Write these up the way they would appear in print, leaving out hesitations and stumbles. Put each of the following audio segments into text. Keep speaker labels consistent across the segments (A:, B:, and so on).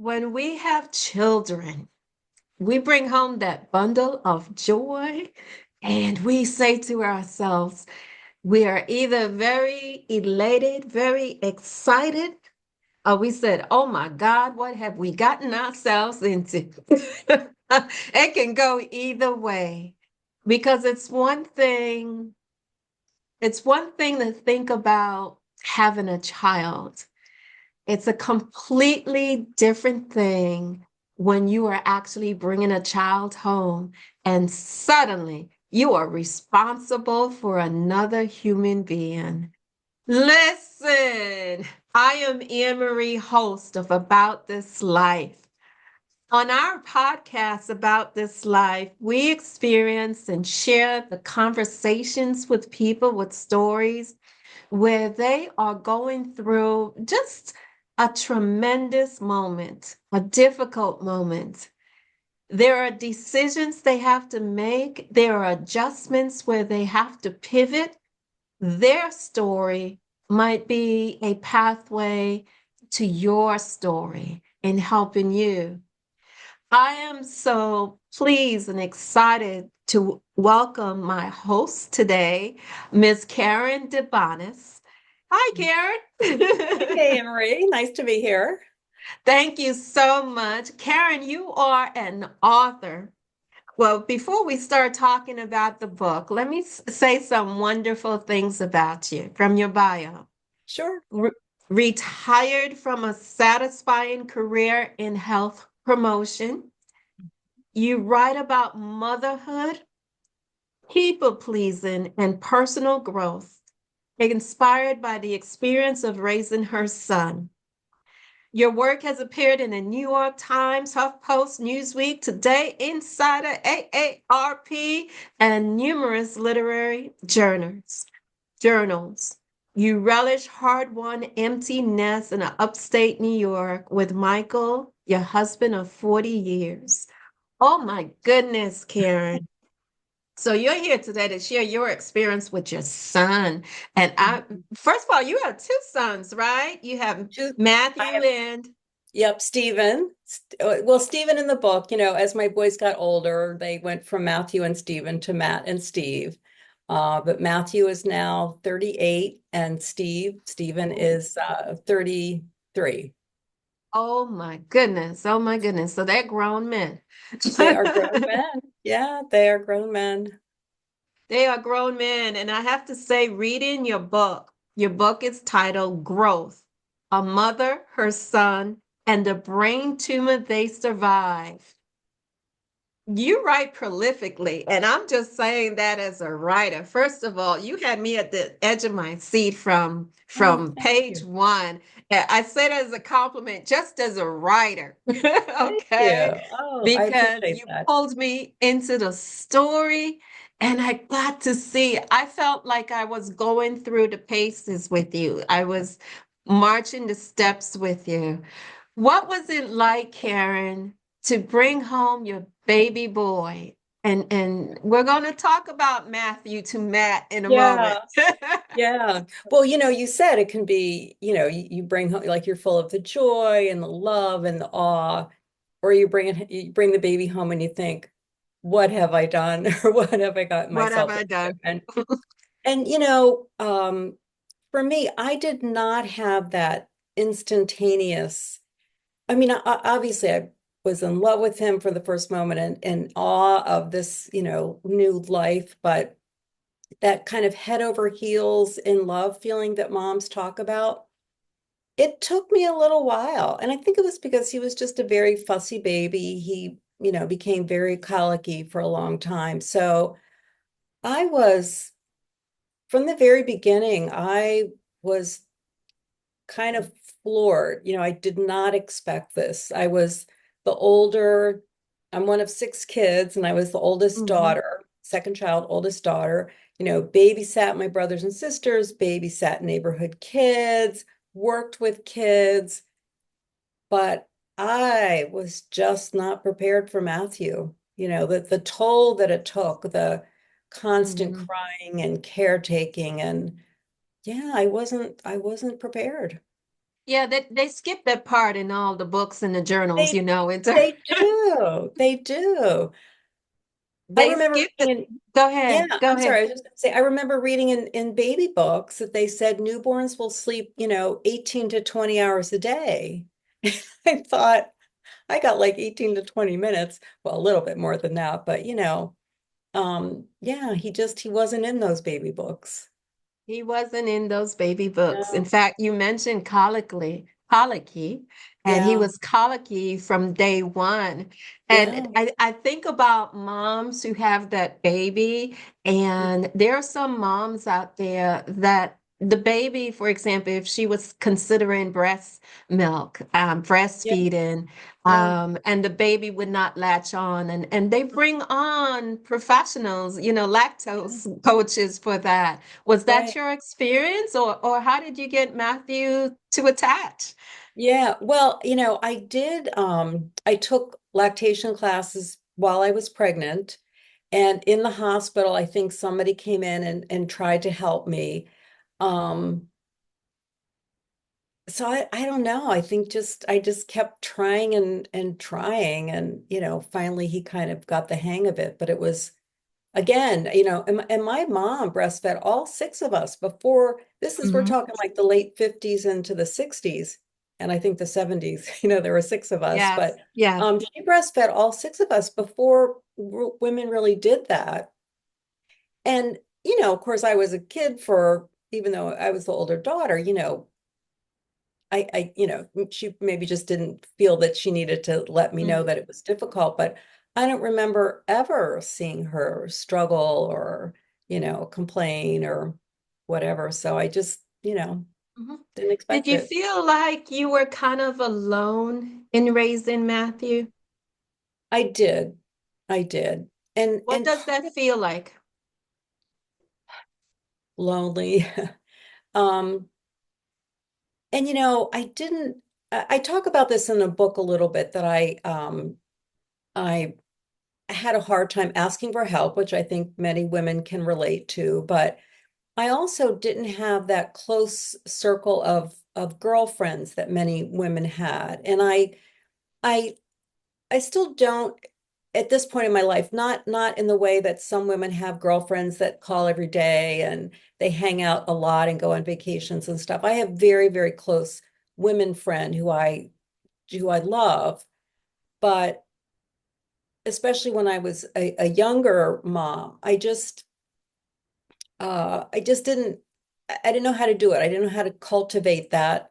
A: when we have children, we bring home that bundle of joy and we say to ourselves, we are either very elated, very excited, or we said, oh my God, what have we gotten ourselves into? It can go either way because it's one thing to think about having a child. It's a completely different thing when you are actually bringing a child home and suddenly you are responsible for another human being. Listen, I am Ann Marie, host of About This Life. On our podcast about this life, we experience and share the conversations with people with stories where they are going through just a tremendous moment, a difficult moment. There are decisions they have to make, there are adjustments where they have to pivot. Their story might be a pathway to your story in helping you. I am so pleased and excited to welcome my host today, Miss Karen DeBonis. Hi,
B: Hey,
A: Karen.
B: Ann Marie, nice to be here.
A: Thank you so much. Karen, you are an author. Well, before we start talking about the book, let me say some wonderful things about you from your bio.
B: Sure.
A: Re- Retired from a satisfying career in health promotion. You write about motherhood, people pleasing, and personal growth, inspired by the experience of raising her son. Your work has appeared in the New York Times, HuffPost, Newsweek, Today, Insider, AARP, and numerous literary journals. You relish hard-won empty nests in upstate New York with Michael, your husband of 40 years. Oh my goodness, Karen. So you're here today to share your experience with your son. And first of all, you have two sons, right? You have
B: Ju- I
A: Matthew
B: have,
A: and
B: yep, Stephen. Stephen in the book, as my boys got older, they went from Matthew and Stephen to Matt and Steve. But Matthew is now 38 and Stephen is 33.
A: oh my goodness. Oh my goodness. So they're grown men.
B: They are grown men. Yeah, they are grown men.
A: They are grown men. And I have to say, reading your book is titled Growth, A Mother, Her Son, and the Brain Tumor They Survived. You write prolifically, and I'm just saying that as a writer. First of all, you had me at the edge of my seat from
B: Oh,
A: from
B: thank
A: page
B: you.
A: one. I say that as a compliment, just as a writer,
B: Thank you.
A: okay?
B: Oh, I
A: Because
B: appreciate
A: you
B: that.
A: pulled me into the story, and I got to see. I felt like I was going through the paces with you. I was marching the steps with you. What was it like, Karen, to bring home your baby boy? And we're going to talk about Matthew to Matt in a moment.
B: Yeah. Yeah. Well, you said it can be, you bring home like you're full of the joy and the love and the awe, or you bring the baby home and you think, what have I done? Or what have I gotten
A: What have
B: myself
A: I
B: into?
A: done?
B: And for me, I did not have that instantaneous. I mean, obviously I was in love with him for the first moment and in awe of this, new life, but that kind of head over heels in love feeling that moms talk about, it took me a little while. And I think it was because he was just a very fussy baby. He, became very colicky for a long time. So I was, from the very beginning, I was kind of floored. I did not expect this. I was the older, I'm one of six kids, and I was the oldest
A: Mhm.
B: daughter, second child, oldest daughter, babysat my brothers and sisters, babysat neighborhood kids, worked with kids, but I was just not prepared for Matthew. The toll that it took, the constant
A: Mhm.
B: crying and caretaking, and yeah, I wasn't prepared.
A: Yeah, they skip that part in all the books and the journals,
B: They
A: into
B: they do. They do. I
A: they
B: remember
A: skip it.
B: reading in,
A: Go
B: yeah,
A: ahead. Go
B: I'm sorry,
A: ahead.
B: I was just gonna say, I remember reading in baby books that they said newborns will sleep, 18 to 20 hours a day. I thought I got like 18 to 20 minutes. Well, a little bit more than that, but yeah, he wasn't in those baby books.
A: He wasn't in those baby books. In
B: No.
A: fact, you mentioned colicky, and he
B: Yeah,
A: was colicky from day one. And
B: yeah.
A: I think about moms who have that baby, and there are some moms out there that the baby, for example, if she was considering breast milk,
B: Yeah,
A: breastfeeding,
B: yeah,
A: and the baby would not latch on, and they bring on professionals,
B: yeah.
A: lactose coaches for that. Was that
B: Right.
A: your experience, or how did you get Matthew to attach?
B: Yeah, well, I took lactation classes while I was pregnant, and in the hospital, I think somebody came in and tried to help me. Um, so I don't know. I think I just kept trying and trying, and finally he kind of got the hang of it. But it was, again, and my mom breastfed all six of us before. We're
A: Hmm.
B: talking like the late 50s into the 60s, and I think the 70s. There were six of us,
A: Yes,
B: but
A: yes.
B: she breastfed all six of us before women really did that. And of course, I was a kid for, even though I was the older daughter. She maybe just didn't feel that she needed to let me know
A: Hmm.
B: that it was difficult, but I don't remember ever seeing her struggle or, complain or whatever. So I just,
A: Hmm.
B: didn't
A: Did
B: expect
A: you
B: it.
A: feel like you were kind of alone in raising Matthew?
B: I did. I did. And
A: What
B: and
A: does
B: part
A: that
B: of
A: feel like?
B: lonely. Um, and I didn't I talk about this in a book a little bit that I had a hard time asking for help, which I think many women can relate to, but I also didn't have that close circle of girlfriends that many women had. And I I still don't, at this point in my life, not in the way that some women have girlfriends that call every day and they hang out a lot and go on vacations and stuff. I have very, very close women friend who I love, but especially when I was a younger mom, I just I didn't know how to do it. I didn't know how to cultivate that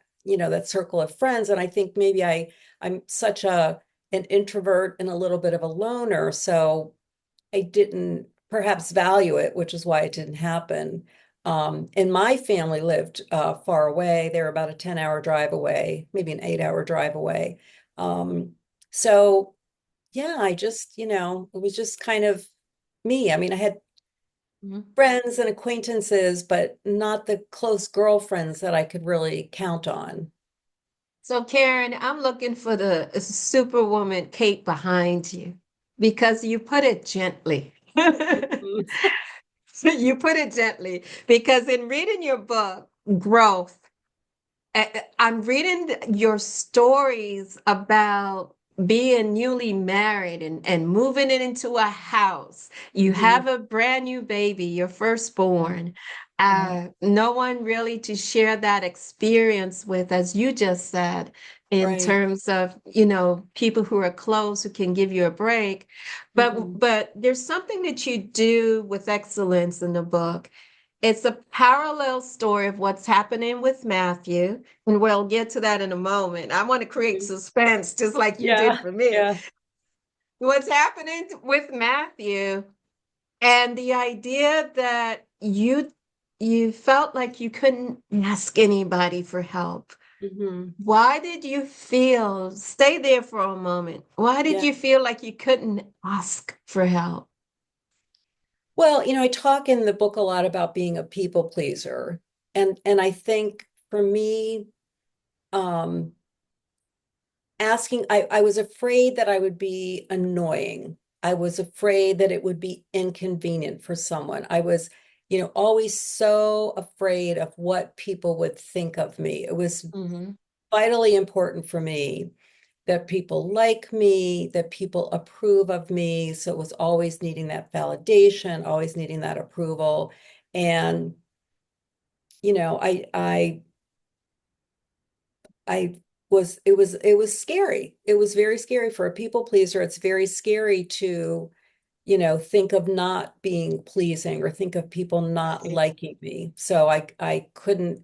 B: circle of friends. And I think maybe I'm such an introvert and a little bit of a loner, so I didn't perhaps value it, which is why it didn't happen. And my family lived far away. They were about a 10-hour drive away, maybe an 8-hour drive away. Um, so yeah, it was just kind of me. I mean, I had
A: Mhm.
B: friends and acquaintances, but not the close girlfriends that I could really count on.
A: So, Karen, I'm looking for the superwoman Kate behind you because you put it gently.
B: Mhm.
A: You put it gently because in reading your book, Growth, I'm reading your stories about being newly married and moving it into a house. You
B: Mhm.
A: have a brand new baby, your firstborn.
B: Yeah,
A: No one really to share that experience with, as you just said, in
B: right.
A: terms of, people who are close who can give you a break. But
B: Mhm.
A: but there's something that you do with excellence in the book. It's a parallel story of what's happening with Matthew, and we'll get to that in a moment. I want to create
B: Mhm.
A: suspense just like you did
B: Yeah,
A: for me.
B: yeah.
A: What's happening with Matthew and the idea that you felt like you couldn't ask anybody for help.
B: Mhm.
A: Why did you feel, stay there for a moment. Why did
B: Yeah.
A: you feel like you couldn't ask for help?
B: Well, I talk in the book a lot about being a people pleaser. And I think for me, um, I was afraid that I would be annoying. I was afraid that it would be inconvenient for someone. I was, always so afraid of what people would think of me. It was
A: Mhm.
B: vitally important for me that people like me, that people approve of me. So it was always needing that validation, always needing that approval. And, you know, I it was scary. It was very scary for a people pleaser. It's very scary to, you know, think of not being pleasing or think of people not liking me. So I couldn't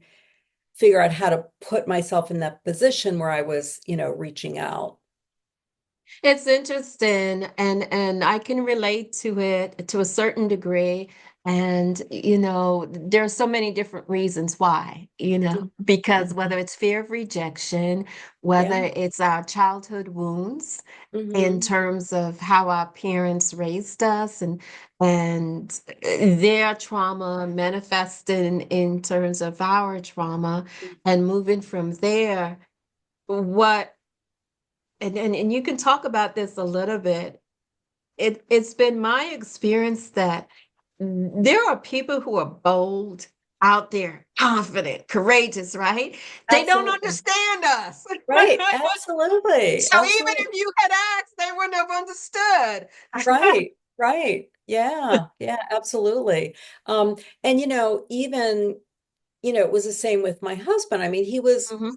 B: figure out how to put myself in that position where I was, you know, reaching out.
A: It's interesting, and I can relate to it to a certain degree. And there are so many different reasons why, because
B: Mhm.
A: whether it's fear of rejection, whether
B: Yeah.
A: it's our childhood wounds in
B: Hmm.
A: terms of how our parents raised us, and their trauma manifested in terms of our trauma, and moving from there, what and you can talk about this a little bit. It's been my experience that there are people who are bold, out there, confident, courageous, right? They don't
B: Absolutely.
A: understand us.
B: Right. Absolutely.
A: So even
B: Absolutely.
A: if you had asked, they wouldn't have understood.
B: Right. Right. Yeah. Yeah, absolutely. And you know, even, you know, it was the same with my husband. I mean,
A: Mhm.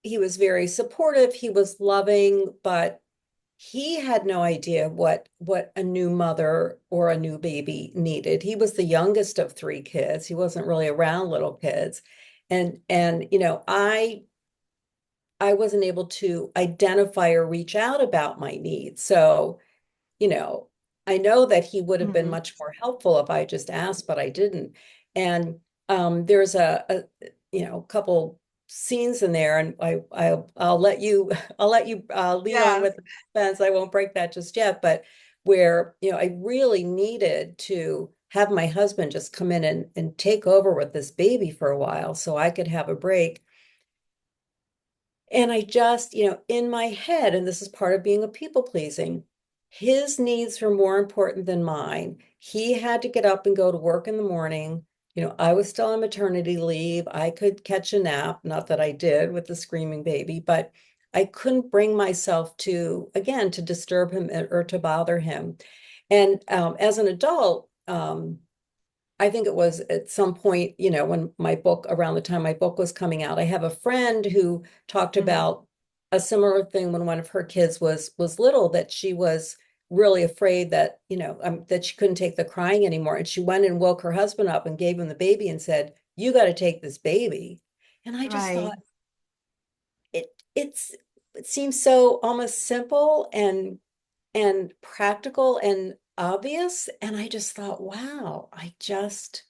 B: he was very supportive, he was loving, but he had no idea what a new mother or a new baby needed. He was the youngest of three kids. He wasn't really around little kids. And you know, I wasn't able to identify or reach out about my needs. So, you know, I know that he would have been
A: Mhm.
B: much more helpful if I just asked, but I didn't. And there's you know, couple scenes in there, and I'll let you I'll let you lead on
A: Yes.
B: with the suspense. I won't break that just yet, but where, you know, I really needed to have my husband just come in and take over with this baby for a while so I could have a break. And I just, you know, in my head, and this is part of being a people pleasing, his needs were more important than mine. He had to get up and go to work in the morning. You know, I was still on maternity leave. I could catch a nap, not that I did with the screaming baby, but I couldn't bring myself to, again, to disturb him or to bother him. And as an adult, I think it was at some point, you know, when my book, around the time my book was coming out, I have a friend who talked
A: Mhm.
B: about a similar thing when one of her kids was little, that she was really afraid that, you know, that she couldn't take the crying anymore. And she went and woke her husband up and gave him the baby and said, "You got to take this baby." And I just
A: Right.
B: thought it it's it seems so almost simple and practical and obvious. And I just thought, wow, I just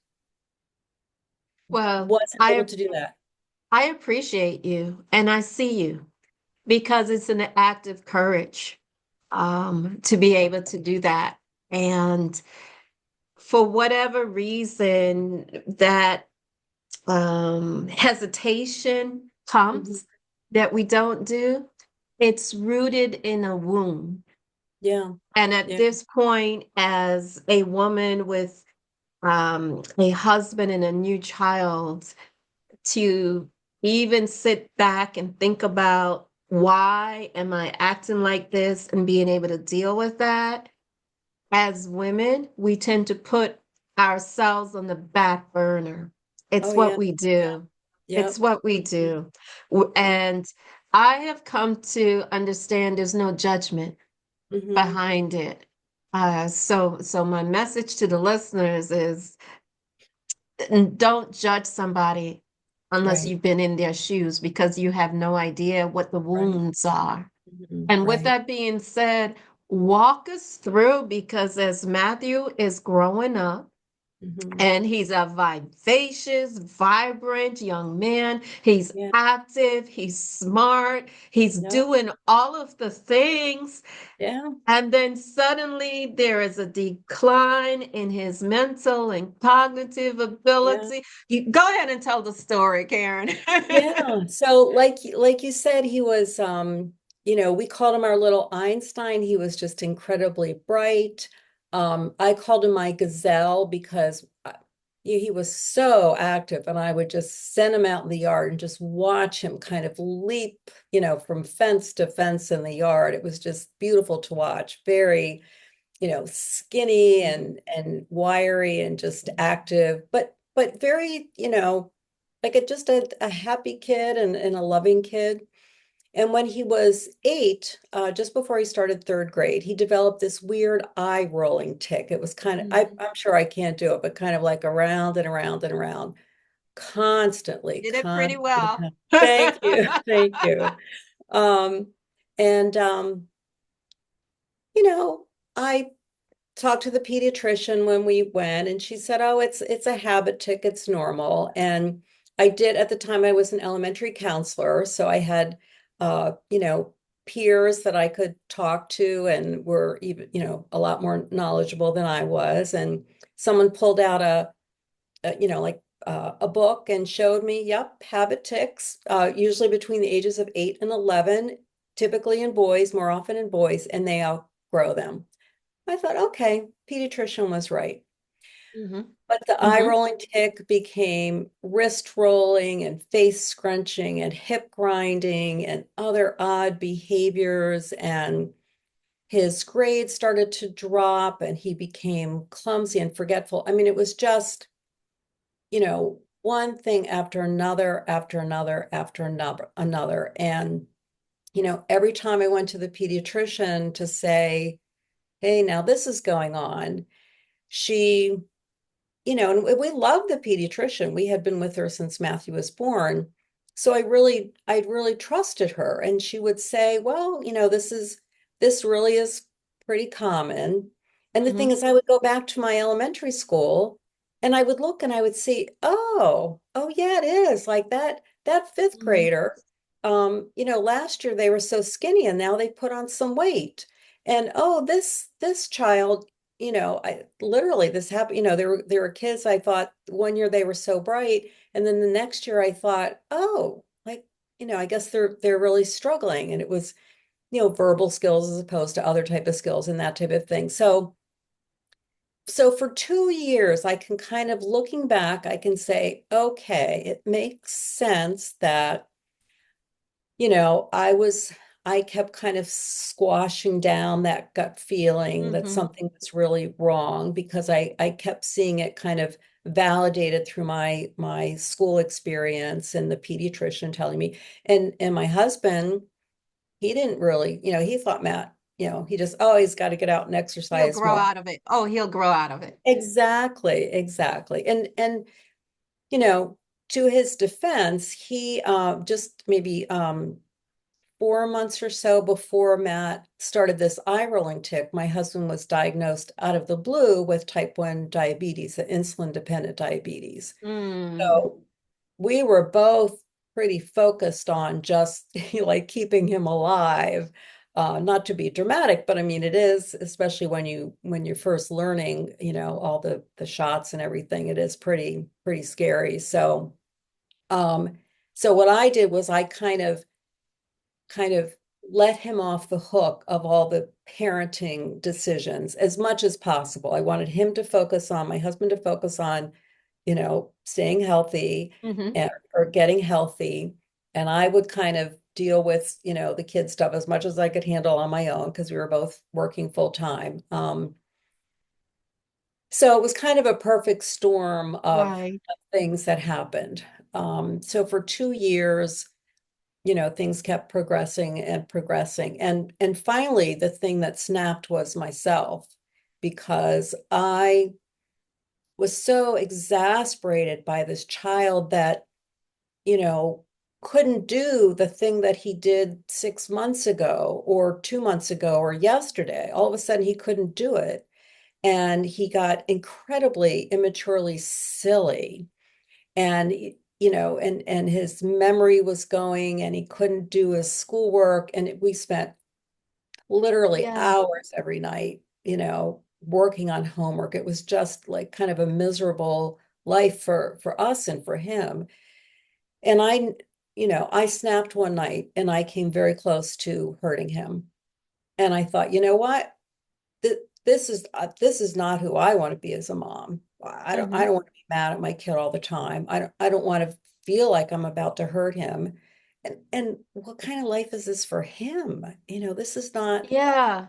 A: Well,
B: wasn't able to do that.
A: I appreciate you and I see you, because it's an act of courage to be able to do that. And for whatever reason that hesitation
B: Mhm.
A: comes, that we don't do, it's rooted in a wound.
B: Yeah,
A: And at
B: yeah,
A: this point, as a woman with a husband and a new child, to even sit back and think about, why am I acting like this, and being able to deal with that. As women, we tend to put ourselves on the back burner.
B: oh
A: It's what
B: yeah,
A: we
B: yeah,
A: do. It's
B: yep,
A: what we do.
B: yeah,
A: And I have come to understand there's no judgment
B: hmm,
A: behind it. So my message to the listeners is, don't judge somebody unless
B: right,
A: you've been in their shoes, because you have no idea what the
B: right,
A: wounds are.
B: hmm,
A: And with
B: right,
A: that being said, walk us through, because as Matthew is growing up,
B: hmm,
A: and he's a vivacious, vibrant young man. He's
B: yeah,
A: active, he's smart, he's
B: yep,
A: doing all of the things.
B: yeah,
A: And then suddenly there is a decline in his mental and cognitive
B: yeah,
A: ability. You go ahead and tell the story, Karen.
B: yeah. So like you said, he was you know, we called him our little Einstein. He was just incredibly bright. I called him my gazelle because he was so active, and I would just send him out in the yard and just watch him kind of leap, from fence to fence in the yard. It was just beautiful to watch. Very, skinny and wiry and just active, but very, like just a happy kid and a loving kid. And when he was 8, just before he started third grade, he developed this weird eye rolling tic. It was kind of,
A: Mhm.
B: I'm sure I can't do it, but kind of like around and around and around, constantly,
A: Did it pretty
B: constantly.
A: well.
B: Thank you. Thank you. Um, and, you know, I talked to the pediatrician when we went, and she said, "Oh, it's a habit tic, it's normal." And I did, at the time I was an elementary counselor, so I had peers that I could talk to and were even, a lot more knowledgeable than I was. And someone pulled out a book and showed me, yep, habit tics, usually between the ages of 8 and 11, typically in boys, more often in boys, and they outgrow them. I thought, okay, pediatrician was right.
A: Hmm.
B: But the eye
A: Hmm.
B: rolling tic became wrist rolling and face scrunching and hip grinding and other odd behaviors. And his grades started to drop and he became clumsy and forgetful. I mean, it was just, one thing after another, after another, after another. And, every time I went to the pediatrician to say, hey, now this is going on, she, and we loved the pediatrician. We had been with her since Matthew was born. So I really trusted her. And she would say, well, this really is pretty common. And the thing
A: Hmm.
B: is, I would go back to my elementary school and I would look and I would see, oh, yeah, it is like that fifth
A: Hmm.
B: grader. Last year they were so skinny and now they put on some weight. And oh, this child, I literally this happened, there were kids I thought one year they were so bright, and then the next year I thought, oh, like, I guess they're really struggling. And it was, verbal skills as opposed to other type of skills and that type of thing. So for 2 years, I can kind of looking back, I can say, okay, it makes sense that I kept kind of squashing down that gut feeling that
A: Hmm.
B: something was really wrong because I kept seeing it kind of validated through my school experience and the pediatrician telling me. And my husband, he didn't really, he thought Matt, he just, oh, he's got to get out and
A: He'll
B: exercise
A: grow
B: more.
A: out of it. Oh, he'll grow out of it.
B: Exactly, exactly. And you know, to his defense, he just maybe 4 months or so before Matt started this eye rolling tic, my husband was diagnosed out of the blue with type 1 diabetes, insulin dependent diabetes.
A: Mm.
B: So we were both pretty focused on just like keeping him alive. Not to be dramatic, but I mean it is, especially when you're first learning, all the shots and everything, it is pretty scary. Um, so what I did was I kind of let him off the hook of all the parenting decisions as much as possible. I wanted him to focus on, my husband to focus on, staying healthy
A: Hmm.
B: and or getting healthy. And I would kind of deal with, the kid stuff as much as I could handle on my own because we were both working full time. So it was kind of a perfect storm of
A: Right.
B: things that happened. So for 2 years, things kept progressing and progressing. And finally, the thing that snapped was myself because I was so exasperated by this child that, you know, couldn't do the thing that he did 6 months ago or 2 months ago or yesterday. All of a sudden, he couldn't do it. And he got incredibly immaturely silly. And and his memory was going and he couldn't do his schoolwork. And we spent literally
A: Yeah.
B: hours every night, working on homework. It was just like kind of a miserable life for us and for him. And I snapped one night and I came very close to hurting him. And I thought, you know what? This is not who I want to be as a mom. I
A: Mm-hmm.
B: don't want to be mad at my kid all the time. I don't want to feel like I'm about to hurt him. And what kind of life is this for him? This is not,
A: Yeah.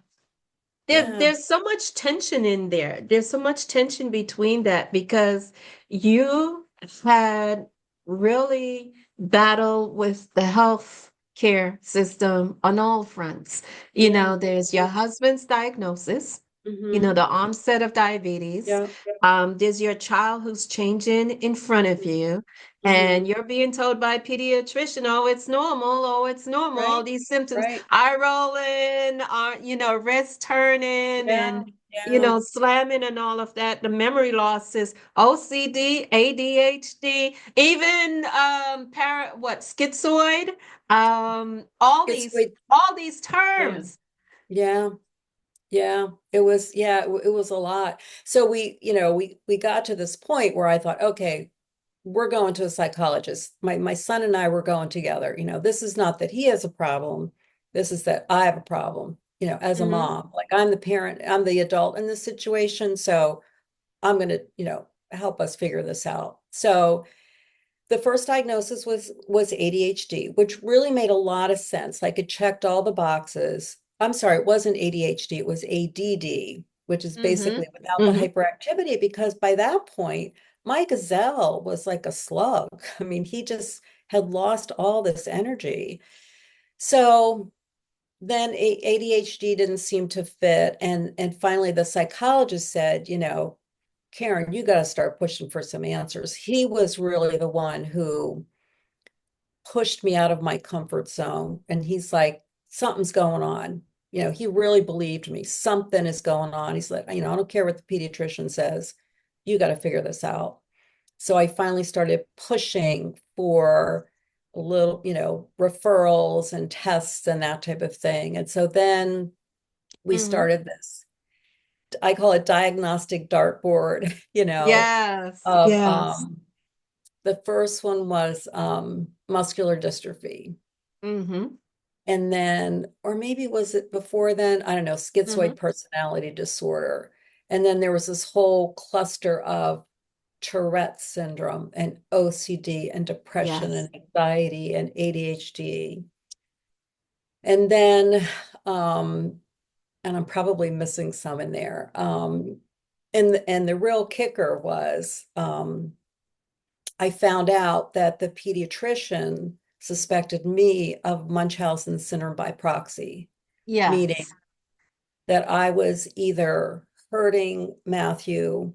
B: yeah.
A: There's so much tension in there. There's so much tension between that because you had really battled with the health care system on all fronts.
B: Yeah.
A: There's your
B: Yeah.
A: husband's diagnosis,
B: Hmm.
A: the onset of diabetes.
B: Yeah.
A: There's your child who's changing in front of you,
B: Hmm.
A: and you're being told by a pediatrician, oh, it's normal, oh, it's normal,
B: Right.
A: these symptoms,
B: Right.
A: eye rolling, wrist turning,
B: Yeah.
A: and
B: Yeah.
A: slamming and all of that. The memory loss is OCD, ADHD, even schizoid, all
B: It's
A: these
B: with,
A: all these
B: yeah.
A: terms.
B: Yeah. Yeah, it was a lot. So we got to this point where I thought, okay, we're going to a psychologist. My son and I were going together. This is not that he has a problem. This is that I have a problem, as a
A: Mm-hmm.
B: mom. Like I'm the parent, I'm the adult in this situation. So I'm going to, help us figure this out. So the first diagnosis was ADHD, which really made a lot of sense. Like it checked all the boxes. I'm sorry, it wasn't ADHD, it was ADD, which is
A: Mm-hmm.
B: basically without the
A: Mm-hmm.
B: hyperactivity, because by that point, my gazelle was like a slug. I mean, he just had lost all this energy. So then ADHD didn't seem to fit. And finally the psychologist said, Karen, you got to start pushing for some answers. He was really the one who pushed me out of my comfort zone. And he's like, something's going on. He really believed me. Something is going on. He's like, I don't care what the pediatrician says. You got to figure this out. So I finally started pushing for a little, referrals and tests and that type of thing. And so then we
A: Mm-hmm.
B: started this, I call it diagnostic dartboard,
A: Yes,
B: of
A: yes.
B: the first one was muscular dystrophy.
A: Mm-hmm.
B: And then, or maybe was it before then? I don't know,
A: Mm-hmm.
B: schizoid personality disorder. And then there was this whole cluster of Tourette's syndrome and OCD and depression and
A: Yes.
B: anxiety and ADHD. And then, um, and I'm probably missing some in there. And the real kicker was I found out that the pediatrician suspected me of Munchausen syndrome by proxy, meaning
A: Yes.
B: that I was either hurting Matthew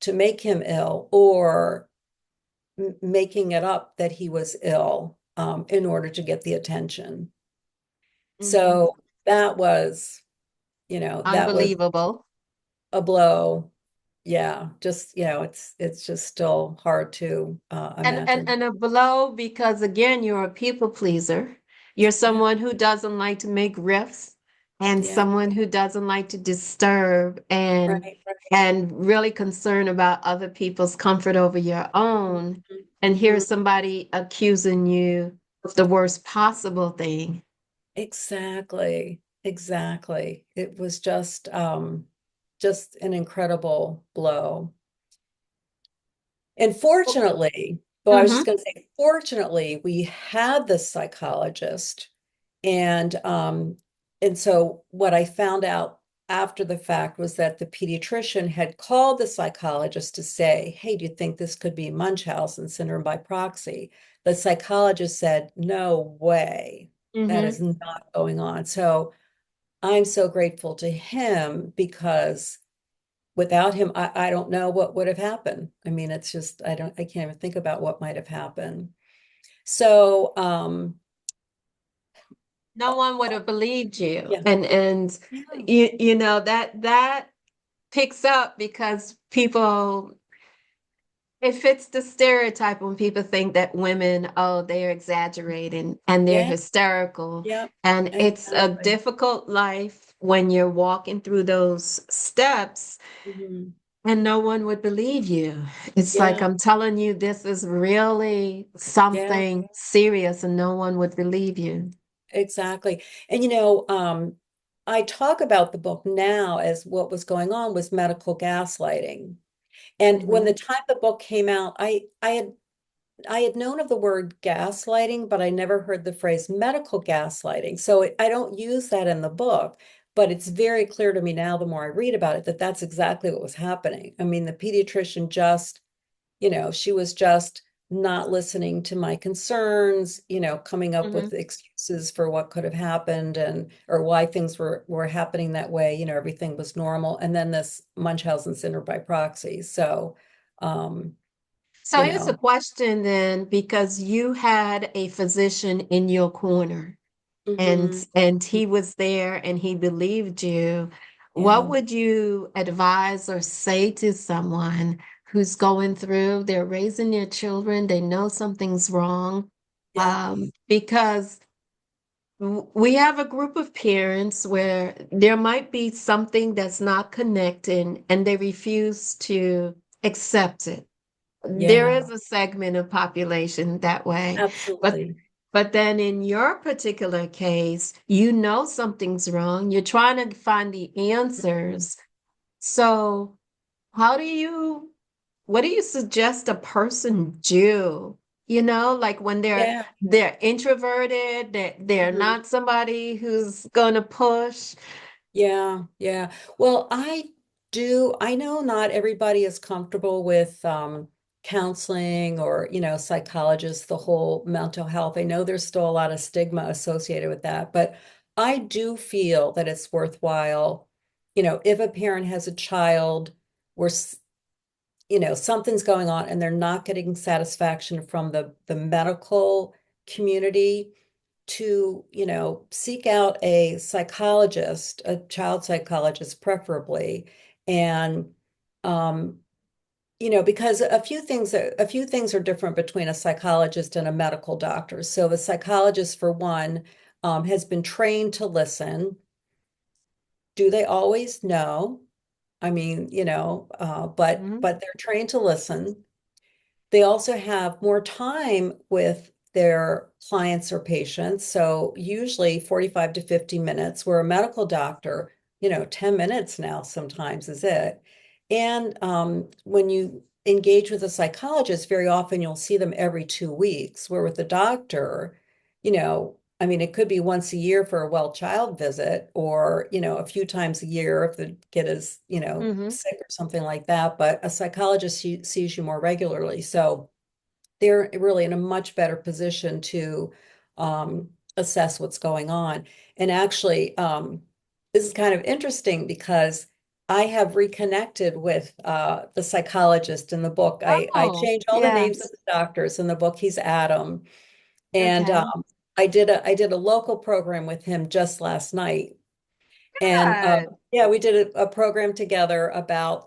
B: to make him ill or making it up that he was ill in order to get the attention.
A: Mm-hmm.
B: So that was, that was
A: Unbelievable.
B: a blow. Yeah, just, it's just still hard to imagine.
A: And a blow because again, you're a people pleaser. You're
B: Yeah,
A: someone who doesn't like to make rifts and
B: yeah,
A: someone who doesn't like to disturb
B: right,
A: and really concerned about other people's comfort over your
B: right.
A: own. And
B: Mhm.
A: here's somebody accusing you of the worst possible thing.
B: Exactly. Exactly. It was just an incredible blow. And fortunately, well, I was
A: Mm-hmm.
B: just going to say, fortunately, we had this psychologist, and so what I found out after the fact was that the pediatrician had called the psychologist to say, "Hey, do you think this could be Munchausen syndrome by proxy?" The psychologist said, "No way, that is
A: Mm-hmm.
B: not going on." So I'm so grateful to him because without him, I don't know what would have happened. I mean, it's just, I can't even think about what might have happened. So,
A: No one would have believed you.
B: yeah,
A: And
B: yeah,
A: that picks up because people it fits the stereotype when people think that women, oh, they're exaggerating and they're
B: yeah,
A: hysterical.
B: yeah,
A: And it's a
B: exactly.
A: difficult life when you're walking through those steps
B: Mhm.
A: and no one would believe you. It's like,
B: Yeah,
A: I'm telling you, this is really
B: yeah,
A: something serious and no one would believe you.
B: exactly. And I talk about the book now as what was going on was medical gaslighting. And when the
A: Mhm.
B: time the book came out, I had known of the word gaslighting, but I never heard the phrase medical gaslighting. So I don't use that in the book, but it's very clear to me now, the more I read about it, that that's exactly what was happening. I mean, the pediatrician just, she was just not listening to my concerns, coming up
A: Mhm.
B: with excuses for what could have happened and or why things were happening that way. Everything was normal. And then this Munchausen syndrome by proxy. So, um,
A: So
B: you
A: here's a
B: know,
A: question then, because you had a physician in your corner and
B: mhm.
A: and he was there and he believed you. What
B: Yeah.
A: would you advise or say to someone who's going through, they're raising their children, they know something's wrong,
B: Yeah.
A: because we have a group of parents where there might be something that's not connecting and they refuse to accept it. There
B: Yeah.
A: is a segment of population that way. But
B: Absolutely.
A: but then in your particular case, you know something's wrong. You're trying to find the answers. So how do you what do you suggest a person do? Like when
B: Yeah.
A: they're introverted, they're
B: Mhm.
A: not somebody who's gonna push.
B: Yeah. Yeah. Well, I know not everybody is comfortable with counseling or, psychologists, the whole mental health. I know there's still a lot of stigma associated with that, but I do feel that it's worthwhile, if a parent has a child where something's going on and they're not getting satisfaction from the medical community, to, seek out a psychologist, a child psychologist preferably. And um because a few things are different between a psychologist and a medical doctor. So the psychologist, for one, has been trained to listen. Do they always know? I mean, but
A: Mhm.
B: but they're trained to listen. They also have more time with their clients or patients. So usually 45 to 50 minutes, where a medical doctor, 10 minutes now sometimes is it. And when you engage with a psychologist, very often you'll see them every 2 weeks, where with the doctor, I mean, it could be once a year for a well child visit or, a few times a year if the kid is,
A: Mhm.
B: sick or something like that. But a psychologist sees you more regularly. So they're really in a much better position to assess what's going on. And actually, this is kind of interesting because I have reconnected with the psychologist in the book. I
A: Oh,
B: changed all the names of
A: yes.
B: the doctors in the book. He's Adam. And
A: Okay.
B: I did a local program with him just last night. And
A: Good.
B: yeah, we did a program together about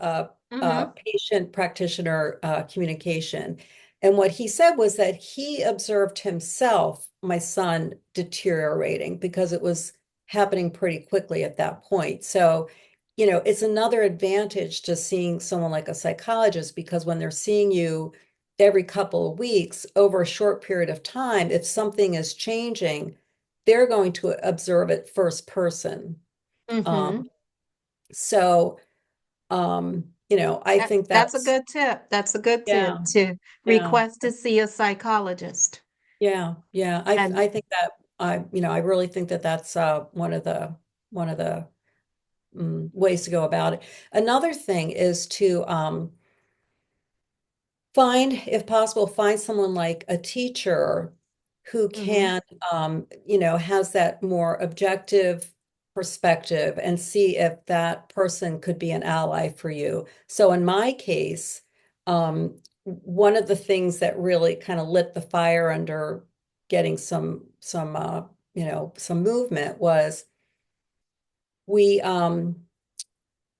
A: Mm-hmm.
B: patient practitioner communication. And what he said was that he observed himself, my son, deteriorating because it was happening pretty quickly at that point. So, it's another advantage to seeing someone like a psychologist, because when they're seeing you every couple of weeks over a short period of time, if something is changing, they're going to observe it first person.
A: Mm-hmm.
B: Um, so, I think
A: That's a
B: that's,
A: good tip. That's a good tip
B: yeah,
A: to
B: yeah,
A: request to see a psychologist.
B: yeah, yeah. I,
A: And
B: I think that I really think that that's one of the ways to go about it. Another thing is to if possible, find someone like a teacher who
A: hmm
B: can, has that more objective perspective and see if that person could be an ally for you. So in my case, one of the things that really kind of lit the fire under getting some movement was we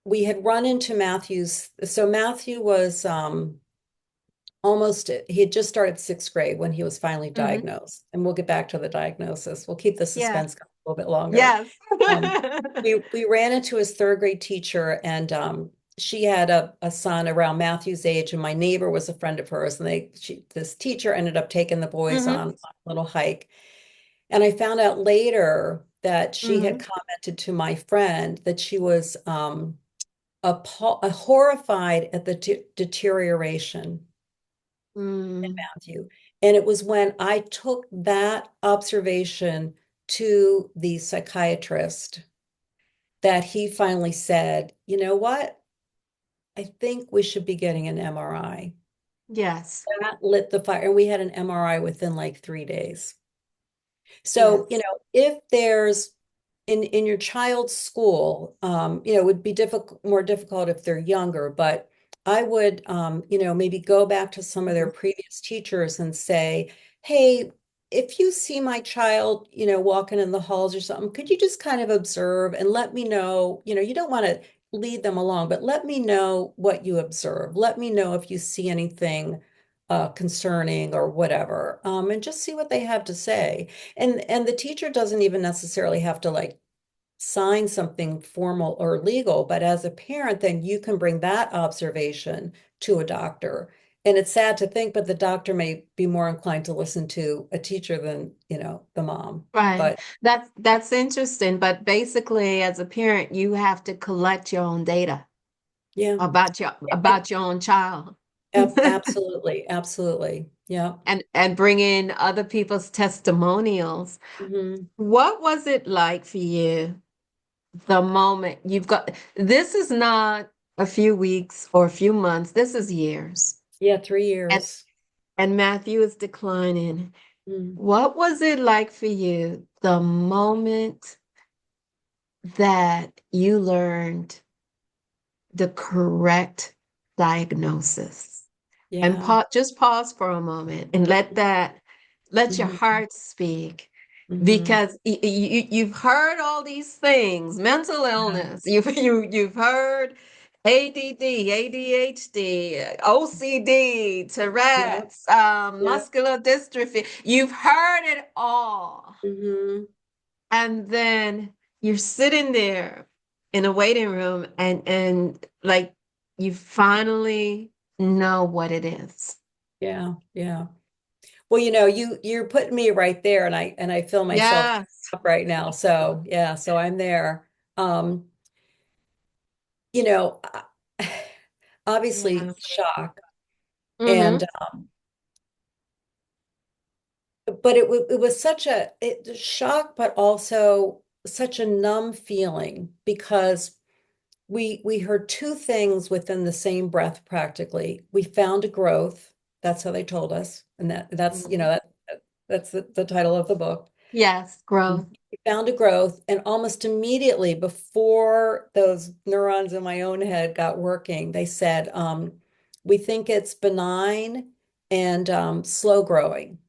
B: we had run into Matthew's. So Matthew was he had just started sixth grade when he was finally
A: hmm
B: diagnosed. And we'll get back to the diagnosis. We'll keep the
A: Yeah.
B: suspense going a little bit longer.
A: Yes.
B: Um, we ran into his third grade teacher, and she had a son around Matthew's age, and my neighbor was a friend of hers, and this teacher ended up taking the boys
A: hmm
B: on a little hike. And I found out later that she had
A: hmm
B: commented to my friend that she was horrified at the deterioration in
A: Mm,
B: Matthew. And it was when I took that observation to the psychiatrist that he finally said, you know what? I think we should be getting an MRI.
A: yes,
B: That lit the fire. And we had an MRI within like 3 days. So,
A: yes.
B: if there's in your child's school, it would be more difficult if they're younger, but I would, maybe go back to some of their
A: Mhm.
B: previous teachers and say, hey, if you see my child, walking in the halls or something, could you just kind of observe and let me know, you don't want to lead them along, but let me know what you observe. Let me know if you see anything concerning or whatever, and just see what they have to say. And the teacher doesn't even necessarily have to like sign something formal or legal, but as a parent, then you can bring that observation to a doctor. And it's sad to think, but the doctor may be more inclined to listen to a teacher than, the mom.
A: Right.
B: But
A: That's interesting. But basically, as a parent, you have to collect your own data
B: yeah, and
A: about your own child.
B: absolutely, absolutely. Yeah.
A: And bring in other people's testimonials.
B: Hmm.
A: What was it like for you the moment you've got this is not a few weeks or a few months, this is years.
B: Yeah, three
A: And
B: years.
A: and Matthew is declining.
B: Mm,
A: What was it like for you the moment that you learned the correct diagnosis? And
B: yeah.
A: just pause for a moment and let your
B: Hmm.
A: heart speak
B: Hmm.
A: because you've heard all these things, mental
B: Yeah.
A: illness, you've heard ADD, ADHD, OCD,
B: Yep.
A: Tourette's,
B: Yep.
A: muscular dystrophy. You've heard it all.
B: Hmm.
A: And then you're sitting there in a waiting room and like you finally know what it is.
B: Yeah. Yeah. Well, you're putting me right there, and I feel myself
A: Yes.
B: up right now. So yeah, so I'm there. Um, you know, obviously
A: Yeah.
B: shock, and
A: Mm-hmm.
B: but it was such a shock, but also such a numb feeling because we heard two things within the same breath practically. We found a growth. That's how they told us, and that's
A: Mhm.
B: that's the title of the book.
A: Yes, growth.
B: We found a growth, and almost immediately before those neurons in my own head got working, they said, we think it's benign and slow growing.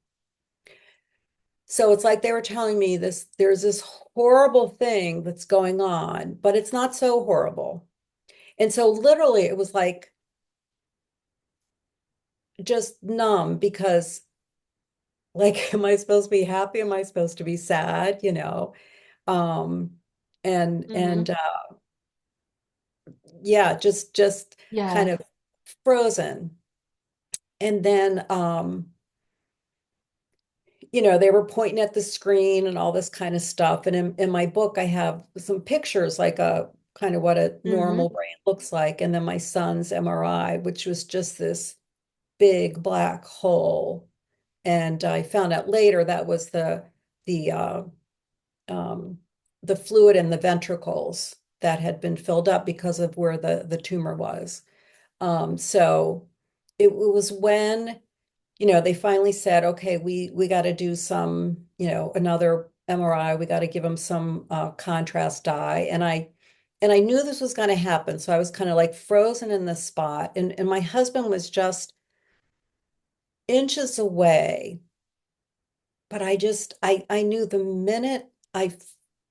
B: So it's like they were telling me there's this horrible thing that's going on, but it's not so horrible. And so literally it was like just numb because like, am I supposed to be happy? Am I supposed to be sad? Um, and
A: Mm-hmm.
B: yeah, just kind
A: Yes.
B: of frozen. And then they were pointing at the screen and all this kind of stuff. And in my book, I have some pictures, like a kind of what a
A: Mm-hmm.
B: normal brain looks like. And then my son's MRI, which was just this big black hole. And I found out later that was the um, the fluid in the ventricles that had been filled up because of where the tumor was. So it was when, they finally said, okay, we got to do some, another MRI. We got to give him some contrast dye. And I knew this was going to happen. So I was kind of like frozen in the spot. And my husband was just inches away. But I knew the minute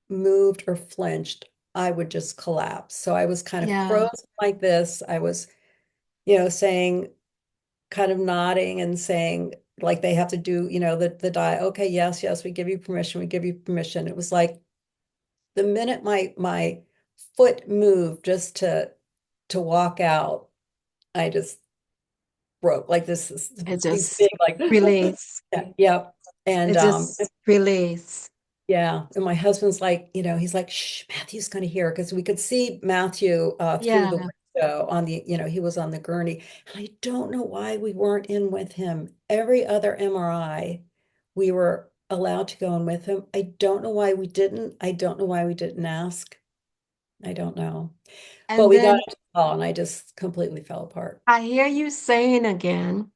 B: moved or flinched, I would just collapse. So I was kind of
A: Yeah.
B: frozen like this. I was, saying, kind of nodding and saying, like they have to do, the die. Okay, yes, yes, we give you permission. We give you permission. It was like the minute my foot moved just to walk out, I just broke like this is
A: It
B: these
A: just
B: big like
A: release.
B: yeah, yep. And
A: It just release.
B: yeah, and my husband's like, he's like, shh, Matthew's gonna hear because we could see Matthew through
A: Yeah.
B: the So on the, he was on the gurney. And I don't know why we weren't in with him. Every other MRI, we were allowed to go in with him. I don't know why we didn't. I don't know why we didn't ask. I don't know. But
A: And
B: we got
A: then
B: into the hall and I just completely fell apart.
A: I hear you saying again,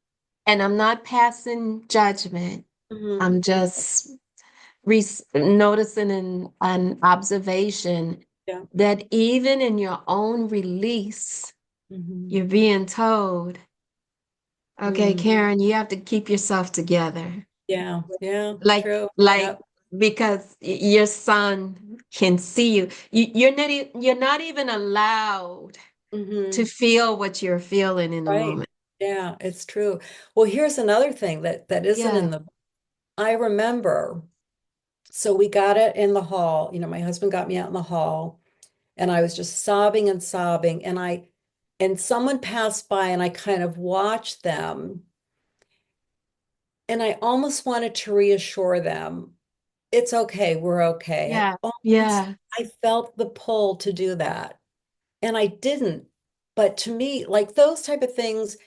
A: and I'm not passing judgment.
B: Hmm.
A: I'm just noticing an observation
B: Yeah.
A: that even in your own release,
B: Hmm.
A: you're being told, okay,
B: Mm.
A: Karen, you have to keep yourself together.
B: Yeah. Yeah.
A: Like,
B: True.
A: like,
B: Yep.
A: because your son can see you. You're not even allowed to
B: Hmm.
A: feel what you're feeling in the
B: Right.
A: moment.
B: Yeah, it's true. Well, here's another thing that isn't
A: Yeah.
B: in the, I remember, so we got it in the hall, my husband got me out in the hall and I was just sobbing and sobbing and someone passed by and I kind of watched them and I almost wanted to reassure them, it's okay, we're okay.
A: Yeah. Yeah.
B: I felt the pull to do that and I didn't. But to me, like those type of things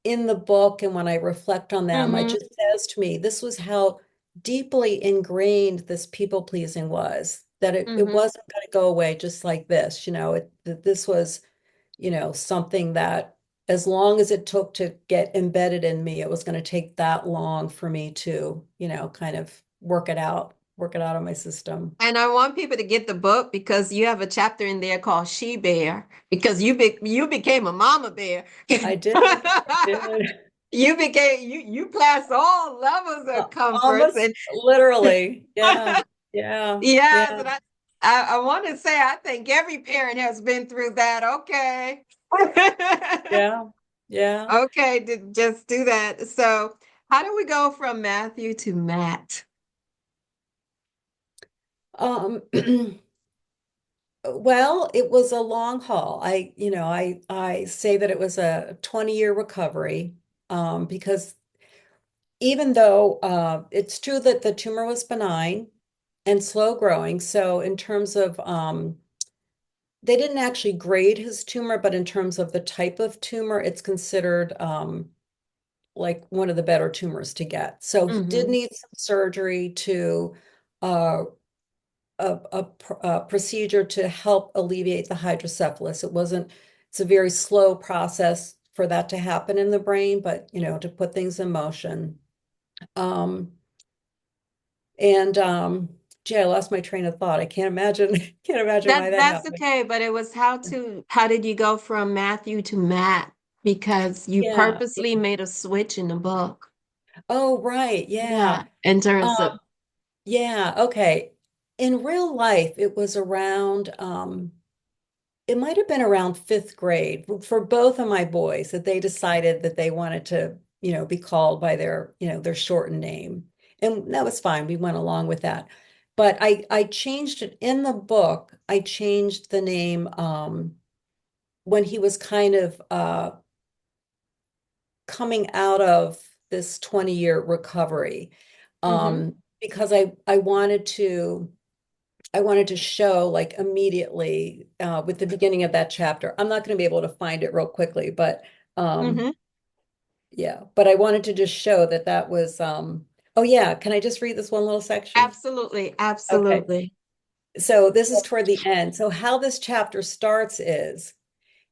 B: in the book and when I reflect on them, it
A: Hmm.
B: just says to me, this was how deeply ingrained this people pleasing was, that it
A: Hmm.
B: wasn't going to go away just like this. That this was, something that as long as it took to get embedded in me, it was going to take that long for me to, kind of work it out of my system.
A: And I want people to get the book because you have a chapter in there called She Bear because you became a mama bear.
B: I did. I did.
A: You passed all levels of comforts
B: Almost
A: and
B: literally. Yeah. Yeah.
A: yeah,
B: Yeah.
A: but I want to say I think every parent has been through that. Okay.
B: Yeah. Yeah.
A: Okay, just do that. So, how do we go from Matthew to Matt?
B: Um, well, it was a long haul. I say that it was a 20-year recovery, because even though it's true that the tumor was benign and slow growing, so in terms of they didn't actually grade his tumor, but in terms of the type of tumor, it's considered like one of the better tumors to get. So he did
A: Hmm.
B: need some surgery to uh, a procedure to help alleviate the hydrocephalus. It's a very slow process for that to happen in the brain, but to put things in motion. Um, and Gee, I lost my train of thought. I can't imagine, can't imagine why that
A: That's
B: happened.
A: okay, but it was how did you go from Matthew to Matt? Because you
B: Yeah.
A: purposely made a switch in the book.
B: Oh, right. Yeah.
A: Yeah, in terms of
B: Um, yeah. Okay. In real life, it was around, it might have been around fifth grade for both of my boys that they decided that they wanted to, be called by their shortened name. And that was fine. We went along with that. But I changed it in the book. I changed the name when he was kind of coming out of this 20-year recovery.
A: hmm
B: Because I wanted to show like immediately with the beginning of that chapter. I'm not going to be able to find it real quickly, but um,
A: hmm
B: yeah, but I wanted to just show that was oh yeah, can I just read this one little section?
A: Absolutely,
B: Okay.
A: absolutely.
B: So this is toward the end. So how this chapter starts is,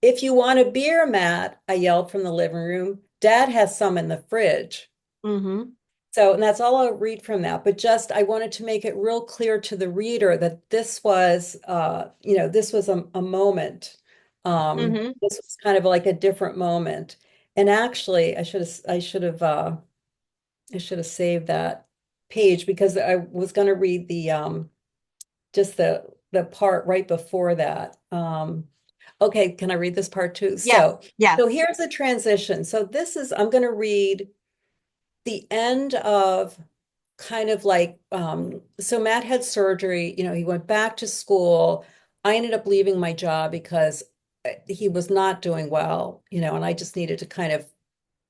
B: if you want a beer, Matt, I yelled from the living room. Dad has some in the fridge.
A: Hmm.
B: So, and that's all I'll read from that. But just, I wanted to make it real clear to the reader that this was a moment.
A: Hmm.
B: This was kind of like a different moment. And actually, I should have saved that page because I was going to read just the part right before that. Okay, can I read this part too?
A: Yes,
B: So
A: yes.
B: here's the transition. So I'm going to read the end of kind of like so Matt had surgery, he went back to school. I ended up leaving my job because he was not doing well, and I just needed to kind of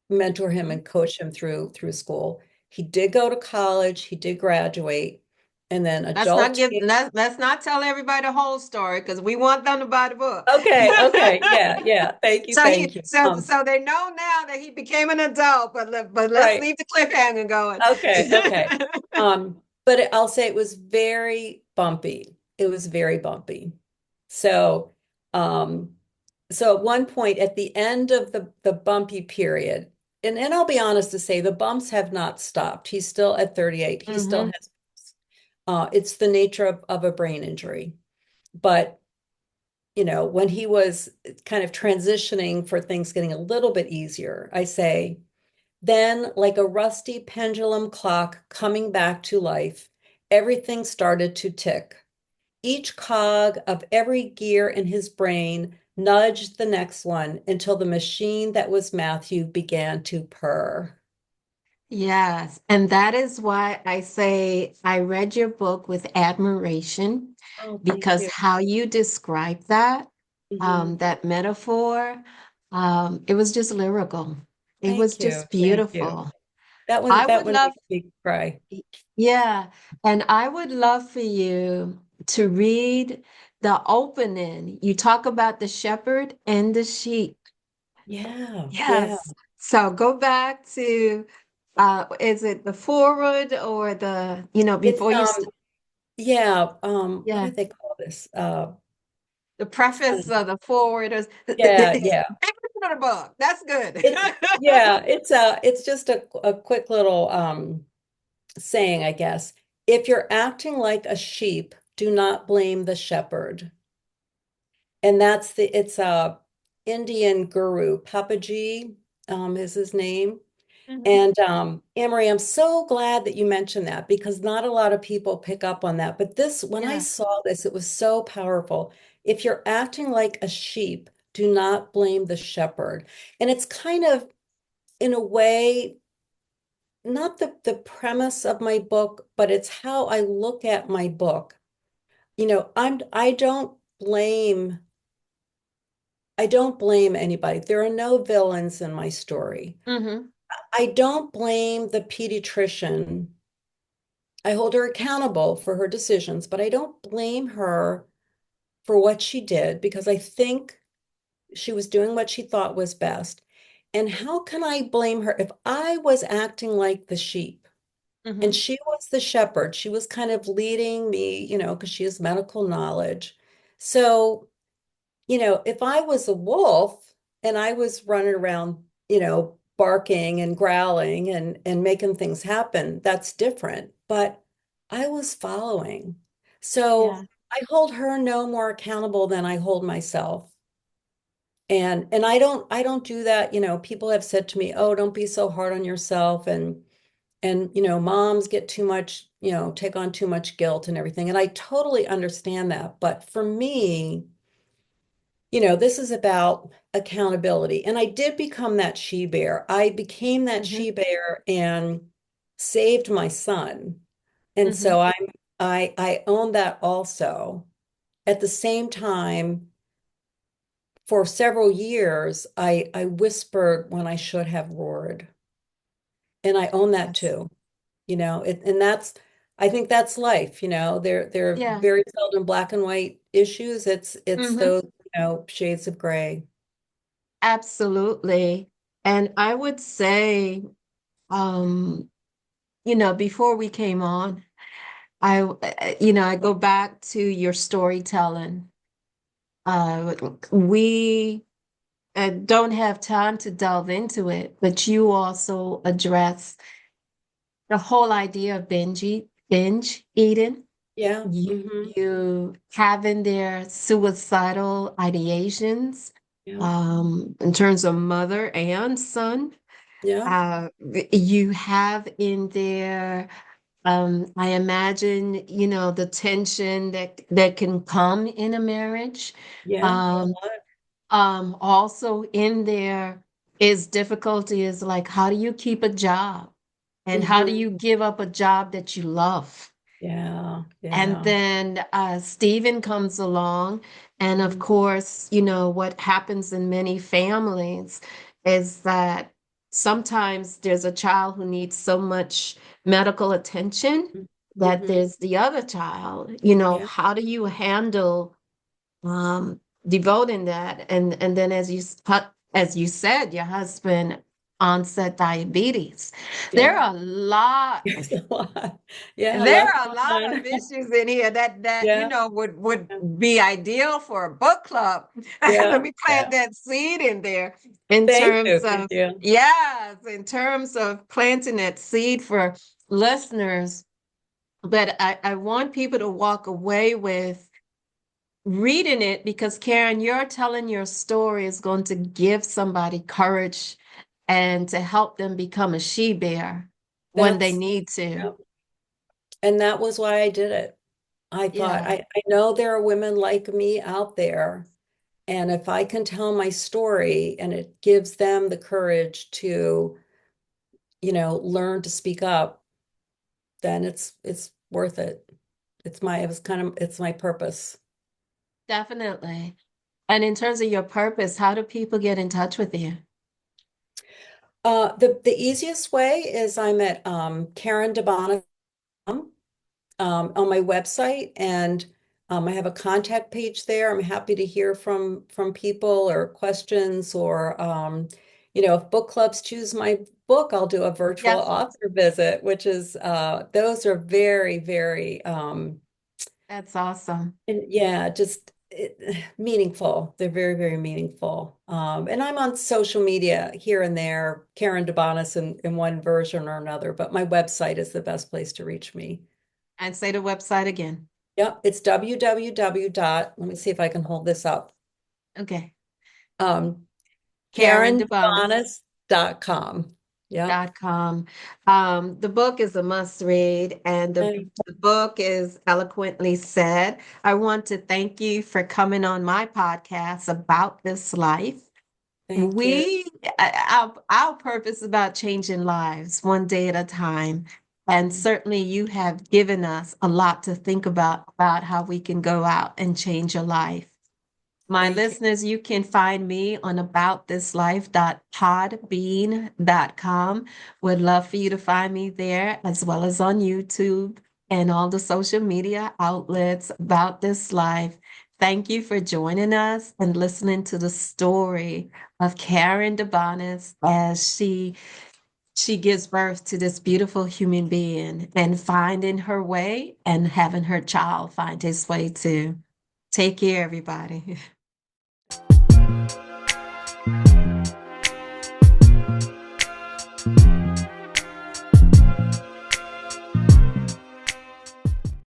B: mentor him
A: Mhm.
B: and coach him through school. He did go to college, he did graduate, and then
A: Let's not
B: adult.
A: give let's not tell everybody the whole story because we want them to buy the book.
B: Okay, okay, yeah, yeah. Thank you,
A: So he
B: thank you.
A: so they know now that he became an adult, but let's
B: Right.
A: leave the cliffhanger going.
B: Okay, okay. I'll say it was very bumpy. It was very bumpy. So, um, so at one point at the end of the bumpy period, and I'll be honest to say the bumps have not stopped. He's still at 38. He still
A: Hmm.
B: has it's the nature of a brain injury. But when he was kind of transitioning for things getting a little bit easier, I say, then, like a rusty pendulum clock coming back to life, everything started to tick. Each cog of every gear in his brain nudged the next one until the machine that was Matthew began to purr.
A: Yes, and that is why I say I read your book with admiration
B: Oh, thank
A: because
B: you.
A: how you describe that,
B: Hmm.
A: that metaphor, it was just lyrical. It was
B: Thank you.
A: just
B: Thank you.
A: beautiful.
B: That one,
A: I
B: that
A: would
B: one
A: love,
B: makes me cry.
A: yeah, and I would love for you to read the opening. You talk about the shepherd and the sheep.
B: Yeah, yeah.
A: Yes. So go back to is it the forward or
B: It's
A: before you st
B: yeah, what
A: yeah,
B: do they call this?
A: the preface or the forward or
B: Yeah, yeah.
A: the book. That's good.
B: It's it's just a quick little saying, I guess. If you're acting like a sheep, do not blame the shepherd. And it's a Indian guru, Papaji, is his name.
A: Mhm.
B: And Anne Marie, I'm so glad that you mentioned that because not a lot of people pick up on that. But when I
A: Yeah.
B: saw this, it was so powerful. If you're acting like a sheep, do not blame the shepherd. And it's kind of, in a way, not the premise of my book, but it's how I look at my book. I don't blame anybody. There are no villains in my story.
A: Hmm.
B: I don't blame the pediatrician. I hold her accountable for her decisions, but I don't blame her for what she did because I think she was doing what she thought was best. And how can I blame her if I was acting like the sheep and
A: Hmm.
B: she was the shepherd? She was kind of leading me, because she has medical knowledge. So, if I was a wolf and I was running around, barking and growling and making things happen, that's different. But I was following.
A: Yeah.
B: So I hold her no more accountable than I hold myself. And I don't do that. People have said to me, "Oh, don't be so hard on yourself." And moms get too much, take on too much guilt and everything. And I totally understand that. But for me, this is about accountability. And I did become that she bear. I became that
A: Hmm.
B: she bear and saved my son. And
A: Hmm.
B: so I own that also. At the same time, for several years, I whispered when I should have roared. And I own that
A: Yes.
B: too. And I think that's life. They're
A: Yeah.
B: very seldom black and white issues. It's
A: Hmm.
B: those, shades of gray.
A: Absolutely. And I would say, um, before we came on, I go back to your storytelling. We don't have time to delve into it, but you also address the whole idea of binge eating.
B: Yeah.
A: You having their suicidal ideations,
B: Yeah.
A: in terms of mother and son.
B: Yeah.
A: Uh, you have in there, I imagine, the tension that can come in a marriage.
B: Yeah. A
A: Um,
B: lot.
A: Also in there is difficulty is like, how do you keep a job? And how do
B: Hmm.
A: you give up a job that you love?
B: Yeah.
A: And
B: Yeah.
A: then Stephen comes along. And of
B: Mhm.
A: course, what happens in many families is that sometimes there's a child who needs so much medical attention that
B: Hmm.
A: there's the other child. You know,
B: Yeah.
A: how do you handle devoting that? And then as you said, your husband onset diabetes. There
B: Yeah.
A: are a lot.
B: It's a lot. Yeah, a
A: There
B: lot
A: are a lot
B: going
A: of
B: on.
A: issues in here that
B: Yeah.
A: would be ideal for a book club. Let
B: Yeah.
A: me
B: Yeah.
A: plant that seed in there in
B: Thank
A: terms
B: you. Thank
A: of,
B: you.
A: yes, in terms of planting that seed for listeners. But I want people to walk away with reading it, because Karen, you're telling your story is going to give somebody courage and to help them become a she bear when they
B: That's,
A: need to.
B: yeah. And that was why I did it. I thought,
A: Yeah.
B: I know there are women like me out there. And if I can tell my story and it gives them the courage to, learn to speak up, then it's worth it. It's my purpose.
A: Definitely. And in terms of your purpose, how do people get in touch with you?
B: The easiest way is I'm at Karen DeBonis on my website, and I have a contact page there. I'm happy to hear from people or questions, or if book clubs choose my book, I'll do a virtual
A: Yes,
B: author visit, which is those are very, very
A: that's awesome.
B: yeah, just meaningful. They're very, very meaningful. And I'm on social media here and there, Karen DeBonis in one version or another, but my website is the best place to reach me.
A: And say the website again.
B: Yep, it's www dot, let me see if I can hold this up.
A: Okay.
B: Um,
A: Karen DeBonis.
B: KarenDeBonis.com. Yep.
A: Com. The book is a must read, and
B: Hey,
A: the book is eloquently said. I want to thank you for coming on my podcast about this life.
B: thank you.
A: We, our purpose is about changing lives one day at a time. And certainly you have given us a lot to think about how we can go out and change your life. My
B: Thank you.
A: listeners, you can find me on aboutthislife.podbean.com. Would love for you to find me there, as well as on YouTube and all the social media outlets about this life. Thank you for joining us and listening to the story of Karen DeBonis as she gives birth to this beautiful human being and finding her way and having her child find his way too. Take care, everybody.